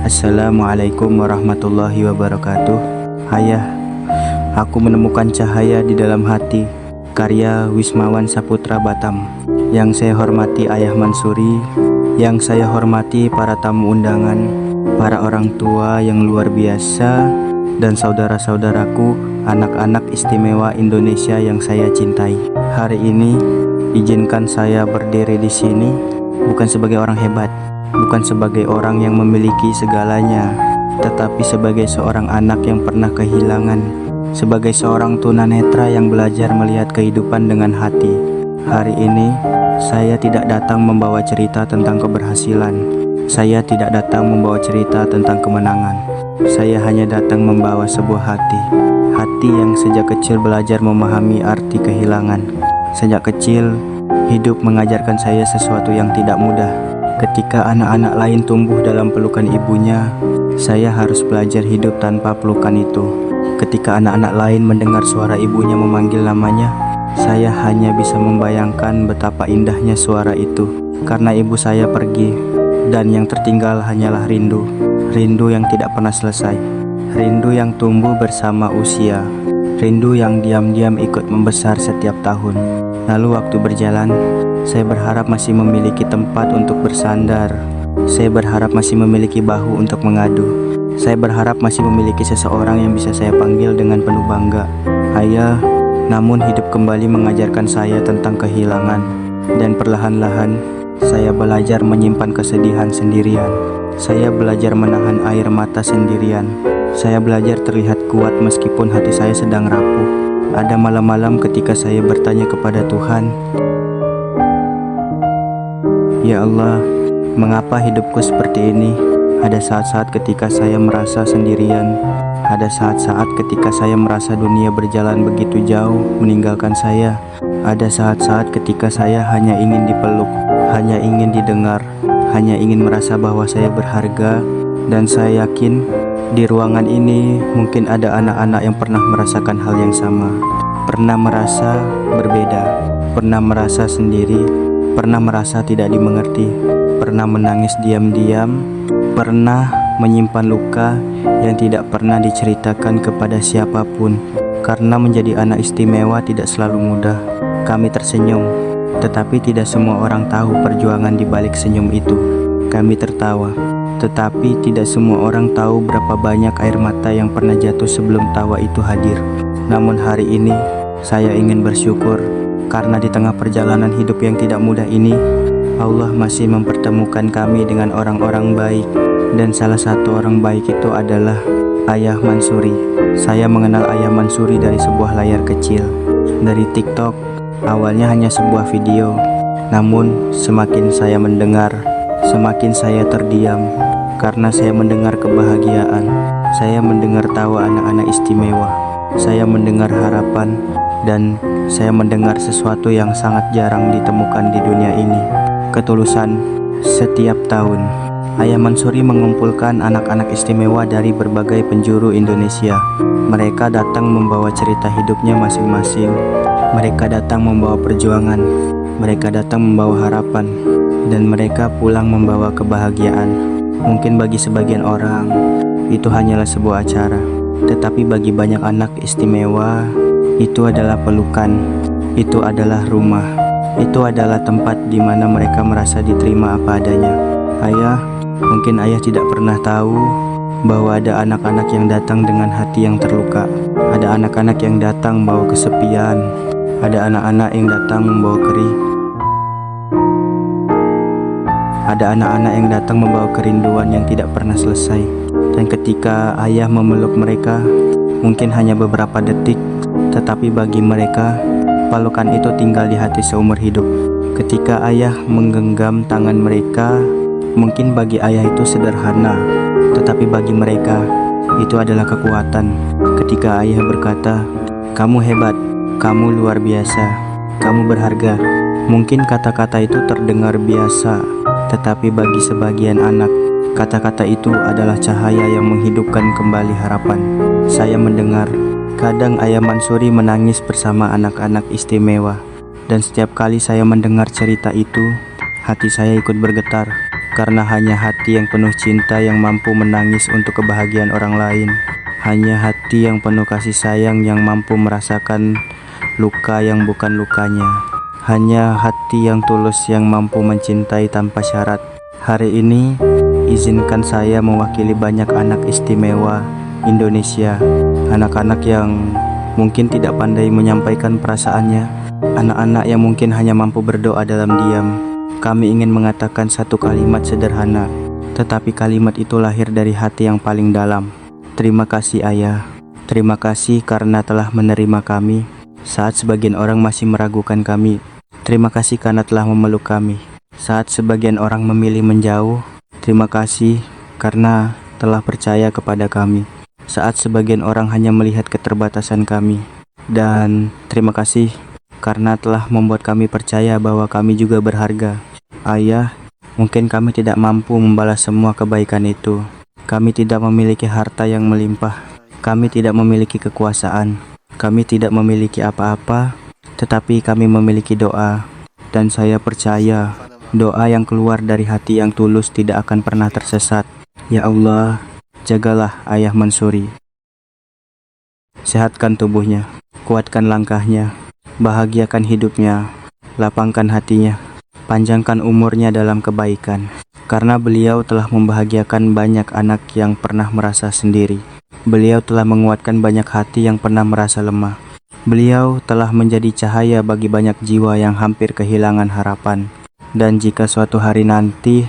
Assalamualaikum warahmatullahi wabarakatuh. Ayah, aku menemukan cahaya di dalam hati. Karya Wismawan Saputra Batam. Yang saya hormati Ayah Mansuri, yang saya hormati para tamu undangan, para orang tua yang luar biasa, dan saudara-saudaraku, anak-anak istimewa Indonesia yang saya cintai. Hari ini izinkan saya berdiri di sini bukan sebagai orang hebat, bukan sebagai orang yang memiliki segalanya, tetapi sebagai seorang anak yang pernah kehilangan, sebagai seorang tunanetra yang belajar melihat kehidupan dengan hati. Hari ini saya tidak datang membawa cerita tentang keberhasilan. Saya tidak datang membawa cerita tentang kemenangan. Saya hanya datang membawa sebuah hati. Hati yang sejak kecil belajar memahami arti kehilangan. Sejak kecil, hidup mengajarkan saya sesuatu yang tidak mudah. Ketika anak-anak lain tumbuh dalam pelukan ibunya, saya harus belajar hidup tanpa pelukan itu. Ketika anak-anak lain mendengar suara ibunya memanggil namanya, saya hanya bisa membayangkan betapa indahnya suara itu. Karena ibu saya pergi, dan yang tertinggal hanyalah rindu. Rindu yang tidak pernah selesai. Rindu yang tumbuh bersama usia. Rindu yang diam-diam ikut membesar setiap tahun. Lalu waktu berjalan, saya berharap masih memiliki tempat untuk bersandar. Saya berharap masih memiliki bahu untuk mengadu. Saya berharap masih memiliki seseorang yang bisa saya panggil dengan penuh bangga. Ayah, namun hidup kembali mengajarkan saya tentang kehilangan. Dan perlahan-lahan, saya belajar menyimpan kesedihan sendirian. Saya belajar menahan air mata sendirian. Saya belajar terlihat kuat meskipun hati saya sedang rapuh. Ada malam-malam ketika saya bertanya kepada Tuhan, "Ya Allah, mengapa hidupku seperti ini?" Ada saat-saat ketika saya merasa sendirian. Ada saat-saat ketika saya merasa dunia berjalan begitu jauh meninggalkan saya. Ada saat-saat ketika saya hanya ingin dipeluk, hanya ingin didengar, hanya ingin merasa bahwa saya berharga. Dan saya yakin di ruangan ini mungkin ada anak-anak yang pernah merasakan hal yang sama. Pernah merasa berbeda, pernah merasa sendiri, pernah merasa tidak dimengerti, pernah menangis diam-diam, pernah menyimpan luka yang tidak pernah diceritakan kepada siapapun. Karena menjadi anak istimewa tidak selalu mudah. Kami tersenyum, tetapi tidak semua orang tahu perjuangan di balik senyum itu. Kami tertawa, tetapi tidak semua orang tahu berapa banyak air mata yang pernah jatuh sebelum tawa itu hadir. Namun hari ini, saya ingin bersyukur karena di tengah perjalanan hidup yang tidak mudah ini, Allah masih mempertemukan kami dengan orang-orang baik. Dan salah satu orang baik itu adalah Ayah Mansuri. Saya mengenal Ayah Mansuri dari sebuah layar kecil, dari TikTok. Awalnya hanya sebuah video, namun semakin saya mendengar, semakin saya terdiam. Karena saya mendengar kebahagiaan, saya mendengar tawa anak-anak istimewa, saya mendengar harapan, dan saya mendengar sesuatu yang sangat jarang ditemukan di dunia ini. Ketulusan. Setiap tahun Ayah Mansuri mengumpulkan anak-anak istimewa dari berbagai penjuru Indonesia. Mereka datang membawa cerita hidupnya masing-masing. Mereka datang membawa perjuangan. Mereka datang membawa harapan. Dan mereka pulang membawa kebahagiaan. Mungkin bagi sebagian orang, itu hanyalah sebuah acara. Tetapi bagi banyak anak istimewa, itu adalah pelukan. Itu adalah rumah. Itu adalah tempat di mana mereka merasa diterima apa adanya. Ayah, mungkin ayah tidak pernah tahu bahwa ada anak-anak yang datang dengan hati yang terluka. Ada anak-anak yang datang membawa kesepian. Ada anak-anak yang datang membawa Ada anak-anak yang datang membawa kerinduan yang tidak pernah selesai. Dan ketika ayah memeluk mereka, mungkin hanya beberapa detik, tetapi bagi mereka, pelukan itu tinggal di hati seumur hidup. Ketika ayah menggenggam tangan mereka, mungkin bagi ayah itu sederhana, tetapi bagi mereka, itu adalah kekuatan. Ketika ayah berkata, "Kamu hebat, kamu luar biasa, kamu berharga." Mungkin kata-kata itu terdengar biasa, tetapi bagi sebagian anak, kata-kata itu adalah cahaya yang menghidupkan kembali harapan. Saya mendengar, kadang Ayah Mansuri menangis bersama anak-anak istimewa. Dan setiap kali saya mendengar cerita itu, hati saya ikut bergetar. karena hanya hati yang penuh cinta yang mampu menangis untuk kebahagiaan orang lain. Hanya hati yang penuh kasih sayang yang mampu merasakan luka yang bukan lukanya. Hanya hati yang tulus yang mampu mencintai tanpa syarat. Hari ini, izinkan saya mewakili banyak anak istimewa Indonesia. Anak-anak yang mungkin tidak pandai menyampaikan perasaannya. Anak-anak yang mungkin hanya mampu berdoa dalam diam. Kami ingin mengatakan satu kalimat sederhana, tetapi kalimat itu lahir dari hati yang paling dalam. Terima kasih Ayah. Terima kasih karena telah menerima kami saat sebagian orang masih meragukan kami. Terima kasih karena telah memeluk kami saat sebagian orang memilih menjauh. Terima kasih karena telah percaya kepada kami saat sebagian orang hanya melihat keterbatasan kami. Dan terima kasih karena telah membuat kami percaya bahwa kami juga berharga. Ayah, mungkin kami tidak mampu membalas semua kebaikan itu. Kami tidak memiliki harta yang melimpah. Kami tidak memiliki kekuasaan. Kami tidak memiliki apa-apa, tetapi kami memiliki doa. Dan saya percaya doa yang keluar dari hati yang tulus tidak akan pernah tersesat. Ya Allah, jagalah Ayah Mansuri. Sehatkan tubuhnya, kuatkan langkahnya, bahagiakan hidupnya, lapangkan hatinya, panjangkan umurnya dalam kebaikan. Karena beliau telah membahagiakan banyak anak yang pernah merasa sendiri. Beliau telah menguatkan banyak hati yang pernah merasa lemah. Beliau telah menjadi cahaya bagi banyak jiwa yang hampir kehilangan harapan. Dan jika suatu hari nanti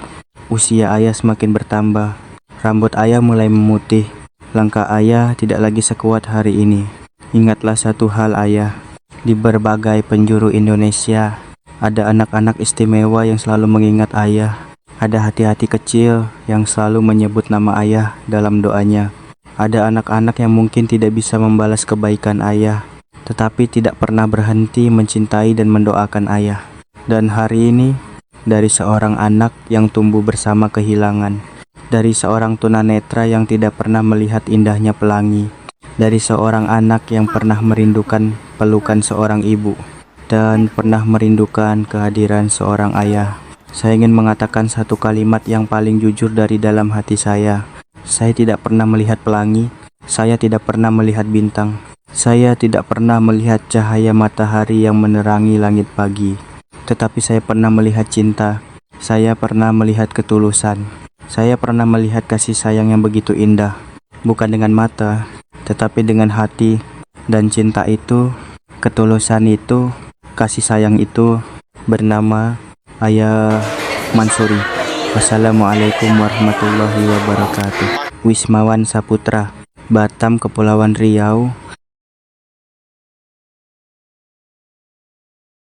usia Ayah semakin bertambah, rambut Ayah mulai memutih, langkah Ayah tidak lagi sekuat hari ini, ingatlah satu hal Ayah. Di berbagai penjuru Indonesia ada anak-anak istimewa yang selalu mengingat Ayah. Ada hati-hati kecil yang selalu menyebut nama Ayah dalam doanya. Ada anak-anak yang mungkin tidak bisa membalas kebaikan Ayah, tetapi tidak pernah berhenti mencintai dan mendoakan Ayah. Dan hari ini, dari seorang anak yang tumbuh bersama kehilangan, dari seorang tunanetra yang tidak pernah melihat indahnya pelangi, dari seorang anak yang pernah merindukan pelukan seorang ibu, dan pernah merindukan kehadiran seorang ayah, saya ingin mengatakan satu kalimat yang paling jujur dari dalam hati saya. Saya tidak pernah melihat pelangi, saya tidak pernah melihat bintang, saya tidak pernah melihat cahaya matahari yang menerangi langit pagi. Tetapi saya pernah melihat cinta, saya pernah melihat ketulusan, saya pernah melihat kasih sayang yang begitu indah. Bukan dengan mata, tetapi dengan hati. Dan cinta itu, ketulusan itu, kasih sayang itu bernama Ayah Mansuri. Wassalamualaikum warahmatullahi wabarakatuh. Wismawan Saputra, Batam, Kepulauan Riau,